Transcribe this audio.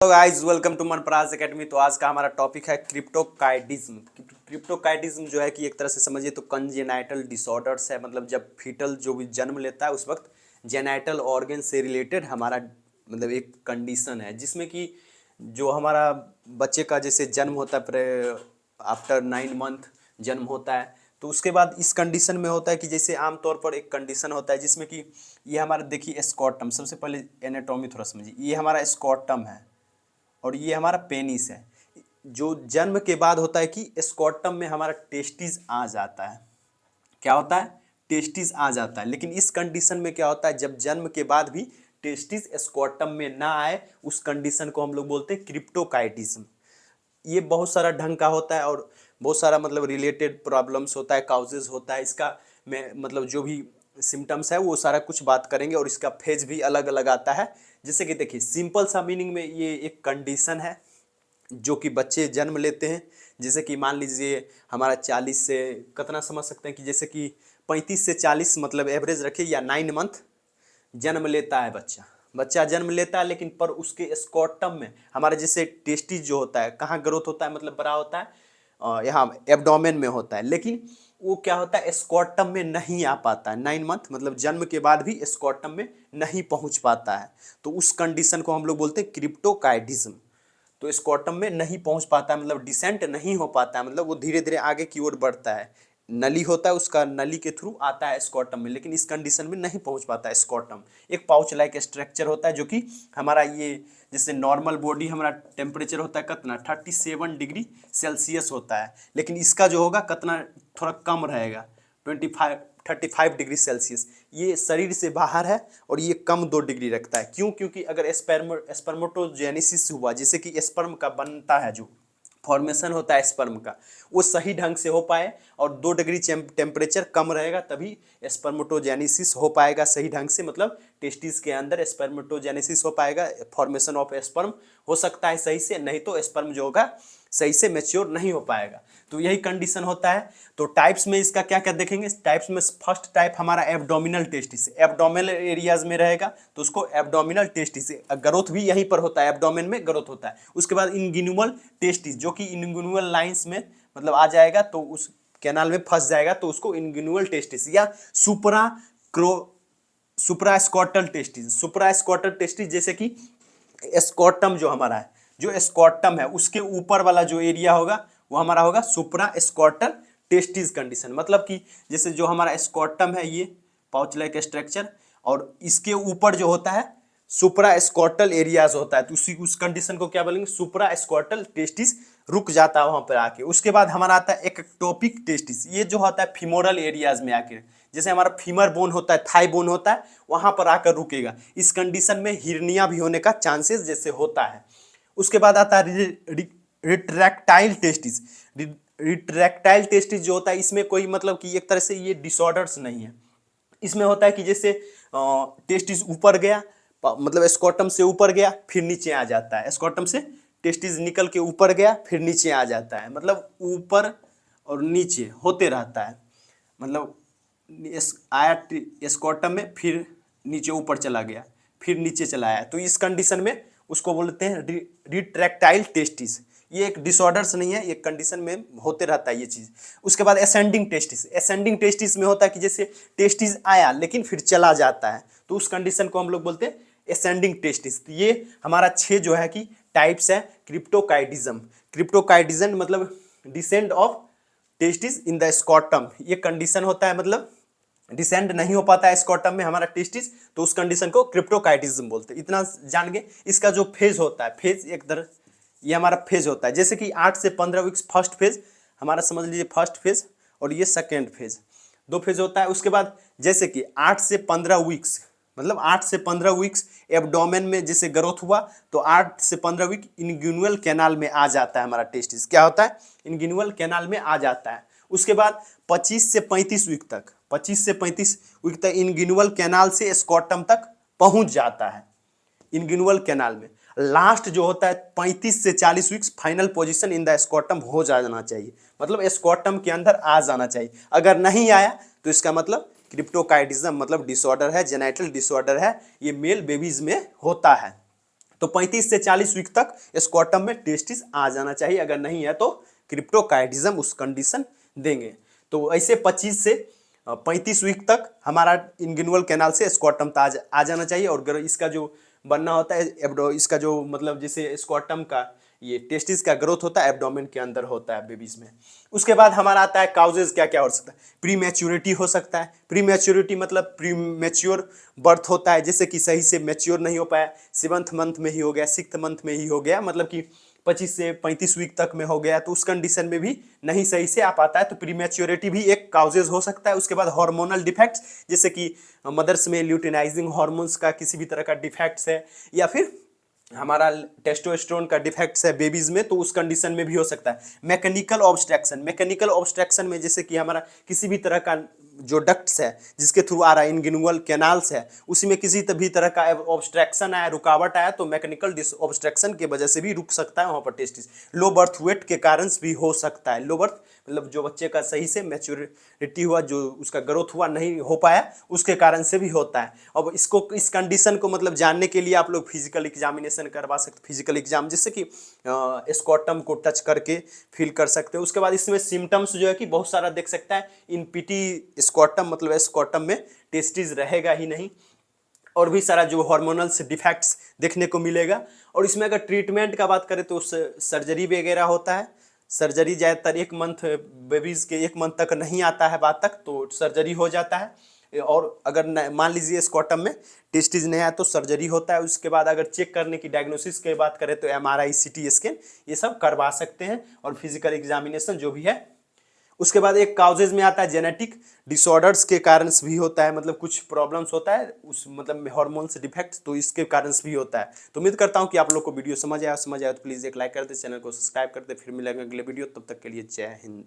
Hello guys, welcome to Manparaj academy. तो आज का हमारा टॉपिक है क्रिप्टोकाइटिज्म। क्रिप्टोकाइटिज्म जो है कि एक तरह से समझिए तो कंजेनाइटल डिसऑर्डर्स है। मतलब जब फीटल जो भी जन्म लेता है उस वक्त जेनाइटल ऑर्गन से रिलेटेड हमारा मतलब एक कंडीशन है जिसमें कि जो हमारा बच्चे का जैसे जन्म होता है आफ्टर 9 मंथ जन्म होता है, तो उसके बाद इस कंडीशन में होता है कि जैसे आमतौर पर एक कंडीशन होता है जिसमें कि ये हमारा देखिए स्कॉटम। सबसे पहले एनाटॉमी थोड़ा समझिए। ये हमारा स्कॉटम है और ये हमारा पेनिस है। जो जन्म के बाद होता है कि स्कॉटम में हमारा टेस्टिस आ जाता है। क्या होता है? टेस्टिस आ जाता है। लेकिन इस कंडीशन में क्या होता है, जब जन्म के बाद भी टेस्टिस स्कॉटम में ना आए, उस कंडीशन को हम लोग बोलते हैं क्रिप्टोकाइटिज्म। ये बहुत सारा ढंग का होता है और बहुत सारा मतलब रिलेटेड प्रॉब्लम्स होता है, काउजेज होता है इसका। में मतलब जो भी सिम्टम्स है वो सारा कुछ बात करेंगे और इसका फेज भी अलग अलग आता है। जैसे कि देखिए, सिंपल सा मीनिंग में ये एक कंडीशन है जो कि बच्चे जन्म लेते हैं। जैसे कि मान लीजिए हमारा 40 से कितना समझ सकते हैं कि जैसे कि 35 से 40 मतलब एवरेज रखिए, या 9 मंथ जन्म लेता है बच्चा। बच्चा जन्म लेता है, लेकिन पर उसके स्कॉटम में हमारे जैसे टेस्टिस जो होता है कहाँ ग्रोथ होता है, मतलब बड़ा होता है यहाँ एब्डोमेन में होता है। लेकिन वो क्या होता है, स्कॉटम में नहीं आ पाता है। 9 मंथ मतलब जन्म के बाद भी स्कॉटम में नहीं पहुंच पाता है। तो उस कंडीशन को हम लोग बोलते हैं क्रिप्टोकाइटिज्म। तो स्कॉटम में नहीं पहुंच पाता है, मतलब डिसेंट नहीं हो पाता है, मतलब वो धीरे धीरे आगे की ओर बढ़ता है। नली होता है उसका, नली के थ्रू आता है स्कॉटम में, लेकिन इस कंडीशन में नहीं पहुंच पाता है स्कॉटम। एक पाउच लाइक स्ट्रक्चर होता है जो कि हमारा ये जैसे नॉर्मल बॉडी हमारा टेम्परेचर होता है कितना 37 डिग्री सेल्सियस होता है, लेकिन इसका जो होगा कितना थोड़ा कम रहेगा 35 35 डिग्री सेल्सियस। ये शरीर से बाहर है और ये कम 2 डिग्री रखता है। क्यों? क्योंकि अगर स्पर्मोटोजेनेसिस हुआ, जैसे कि स्पर्म का बनता है, जो फॉर्मेशन होता है स्पर्म का, वो सही ढंग से हो पाए और 2 डिग्री टेम्परेचर कम रहेगा, तभी स्पर्मोटोजेनेसिस हो पाएगा सही ढंग से। मतलब टेस्टिस के अंदर स्पर्मोटोजेनेसिस हो पाएगा, फॉर्मेशन ऑफ स्पर्म हो सकता है सही से, नहीं तो स्पर्म जो होगा सही से मैच्योर नहीं हो पाएगा। तो यही कंडीशन होता है। तो टाइप्स में इसका क्या क्या देखेंगे। टाइप्स में फर्स्ट टाइप हमारा एब्डोमिनल टेस्टिस, एब्डोमिनल एरियाज में रहेगा तो उसको एब्डोमिनल टेस्टिस, ग्रोथ भी यहीं पर होता है, एब्डोमेन में ग्रोथ होता है। उसके बाद इंगिनुअल टेस्टिस, जो कि इंगिनुअल लाइंस में मतलब आ जाएगा, तो उस कैनाल में फंस जाएगा, तो उसको इंगिनुअल टेस्टिस या सुपरा क्रो सुप्रास्कॉटल टेस्टिस। सुप्रास्कॉटल टेस्टिस जैसे कि स्कॉटम जो हमारा है, जो स्कॉटम है उसके ऊपर वाला जो एरिया होगा वो हमारा होगा सुप्रा स्कॉटल टेस्टिस कंडीशन। मतलब कि जैसे जो हमारा स्कॉटम है ये पाउच लाइक स्ट्रक्चर, और इसके ऊपर जो होता है सुप्रा स्कॉटल एरियाज होता है, तो उस कंडीशन को क्या बोलेंगे, सुप्रा स्कॉटल टेस्टिस रुक जाता है वहां पर आके। उसके बाद हमारा आता है एक्टोपिक टेस्टिस। ये जो होता है फीमोरल एरियाज में आके, जैसे हमारा फीमर बोन होता है, थाई बोन होता है, वहां पर आकर रुकेगा। इस कंडीशन में हिरनिया भी होने का चांसेस जैसे होता है। उसके बाद आता है रिट्रैक्टाइल टेस्टिस। रिट्रैक्टाइल टेस्टिस जो होता है, इसमें कोई मतलब कि एक तरह से ये डिसऑर्डर्स नहीं है। इसमें होता है कि जैसे टेस्टिस ऊपर गया, मतलब स्कॉटम से ऊपर गया फिर नीचे आ जाता है, स्कॉटम से टेस्टिस निकल के ऊपर गया फिर नीचे आ जाता है, मतलब ऊपर और नीचे होते रहता है। मतलब आया स्कॉटम में, फिर नीचे ऊपर चला गया, फिर नीचे चला आया, तो इस कंडीशन में उसको बोलते हैं रिट्रैक्टाइल टेस्टिस। ये एक डिसऑर्डर्स नहीं है, एक कंडीशन में होते रहता है ये चीज। उसके बाद असेंडिंग टेस्टिस। असेंडिंग टेस्टिस में होता है कि जैसे टेस्टिस आया लेकिन फिर चला जाता है, तो उस कंडीशन को हम लोग बोलते हैं असेंडिंग टेस्टिस। तो ये हमारा 6 जो है कि टाइप्स है क्रिप्टोकाइटिज्म। क्रिप्टोकाइटिज्म मतलब descend of testis in the scrotum. ये कंडीशन होता है, मतलब डिसेंड नहीं हो पाता है स्कॉटम में हमारा टेस्टिस, तो उस कंडीशन को क्रिप्टोकाइटिज्म बोलते हैं। इतना जान गए। इसका जो फेज होता है, फेज एक तरह ये हमारा फेज होता है, जैसे कि 8 से 15 वीक्स फर्स्ट फेज हमारा, समझ लीजिए फर्स्ट फेज, और ये सेकेंड फेज, 2 फेज होता है। उसके बाद जैसे कि 8 से 15 वीक्स, मतलब 8 से 15 वीक्स एब्डोमेन में जैसे ग्रोथ हुआ, तो 8 से 15 वीक इनग्यूनल कैनाल में आ जाता है हमारा टेस्टिस। क्या होता है? इनग्यूनल कैनाल में आ जाता है। उसके बाद 25 से 35 वीक तक, 25 से 35 वीक तक इनग्यूनल कैनाल से स्कॉटम तक पहुंच जाता है, इनग्यूनल कैनाल में। लास्ट जो होता है 35 से 40 weeks final position in the scrotum हो जाना चाहिए, मतलब स्कॉटम के अंदर आ जाना चाहिए। अगर नहीं आया तो इसका मतलब क्रिप्टोकाइटिज्म मतलब डिसऑर्डर है, जेनेटल डिसऑर्डर है, ये मेल बेबीज में होता है। तो 35 से 40 वीक तक स्कॉटम में टेस्टिस आ जाना चाहिए, अगर नहीं है तो क्रिप्टोकाइटिज्म उस कंडीशन देंगे। तो ऐसे 25 से 35 वीक तक हमारा इंगिनुअल कैनाल से स्कॉटम आ जाना चाहिए। और इसका जो बनना होता है इसका जो मतलब जैसे स्कॉटम का ये टेस्टिस का ग्रोथ होता है एब्डोमेन के अंदर होता है बेबीज में। उसके बाद हमारा आता है काउजेज क्या क्या हो सकता है। प्री मैच्योरिटी हो सकता है। प्री मैच्योरिटी मतलब प्री मैच्योर बर्थ होता है, जैसे कि सही से मैच्योर नहीं हो पाया, 7th मंथ में ही हो गया, 6th मंथ में ही हो गया, मतलब कि 25 से 35 वीक तक में हो गया, तो उस कंडीशन में भी नहीं सही से आ पाता है, तो प्री मैच्योरिटी भी एक काउजेज हो सकता है। उसके बाद हार्मोनल डिफेक्ट्स, जैसे कि मदर्स में ल्यूटिनाइजिंग हार्मोन्स का किसी भी तरह का डिफेक्ट्स है, या फिर हमारा टेस्टोस्टेरोन का डिफेक्ट्स है बेबीज में, तो उस कंडीशन में भी हो सकता है। मैकेनिकल ऑब्स्ट्रक्शन, मैकेनिकल ऑब्स्ट्रक्शन में जैसे कि हमारा किसी भी तरह का जो डक्ट्स है जिसके थ्रू आ रहा है इंगिनुअल कैनाल्स है, उसी में किसी भी तरह का ऑब्स्ट्रक्शन आया, रुकावट आया, तो मैकेनिकल ऑब्स्ट्रक्शन की वजह से भी रुक सकता है वहाँ पर टेस्टिस। लो बर्थ वेट के कारण भी हो सकता है। लो बर्थ मतलब जो बच्चे का सही से मैच्योरिटी हुआ, जो उसका ग्रोथ हुआ नहीं हो पाया, उसके कारण से भी होता है। अब इसको इस कंडीशन को मतलब जानने के लिए आप लोग फिजिकल एग्जामिनेशन करवा सकते, फिजिकल एग्जाम जिससे कि स्कॉटम को टच करके फील कर सकते हो। उसके बाद इसमें सिम्टम्स जो है कि बहुत सारा देख सकता है। इन पीटी स्कॉटम मतलब स्कॉटम में टेस्टिस रहेगा ही नहीं, और भी सारा जो हार्मोनल्स डिफेक्ट्स देखने को मिलेगा। और इसमें अगर ट्रीटमेंट का बात करें तो सर्जरी वगैरह होता है। सर्जरी ज़्यादातर 1 मंथ बेबीज़ के 1 मंथ तक नहीं आता है बाद तक, तो सर्जरी हो जाता है। और अगर मान लीजिए स्कॉटम में टेस्टिस नहीं आया तो सर्जरी होता है। उसके बाद अगर चेक करने की डायग्नोसिस की बात करें तो MRI CT स्कैन ये सब करवा सकते हैं, और फिजिकल एग्जामिनेशन जो भी है। उसके बाद एक काउजेज में आता है जेनेटिक डिसऑर्डर्स के कारण भी होता है, मतलब कुछ प्रॉब्लम्स होता है उस मतलब हार्मोन्स डिफेक्ट्स, तो इसके कारण भी होता है। तो उम्मीद करता हूँ कि आप लोग को वीडियो समझ आया तो प्लीज़ एक लाइक कर दे, चैनल को सब्सक्राइब कर दे। फिर मिलेंगे अगले वीडियो, तब तक के लिए जय हिंद।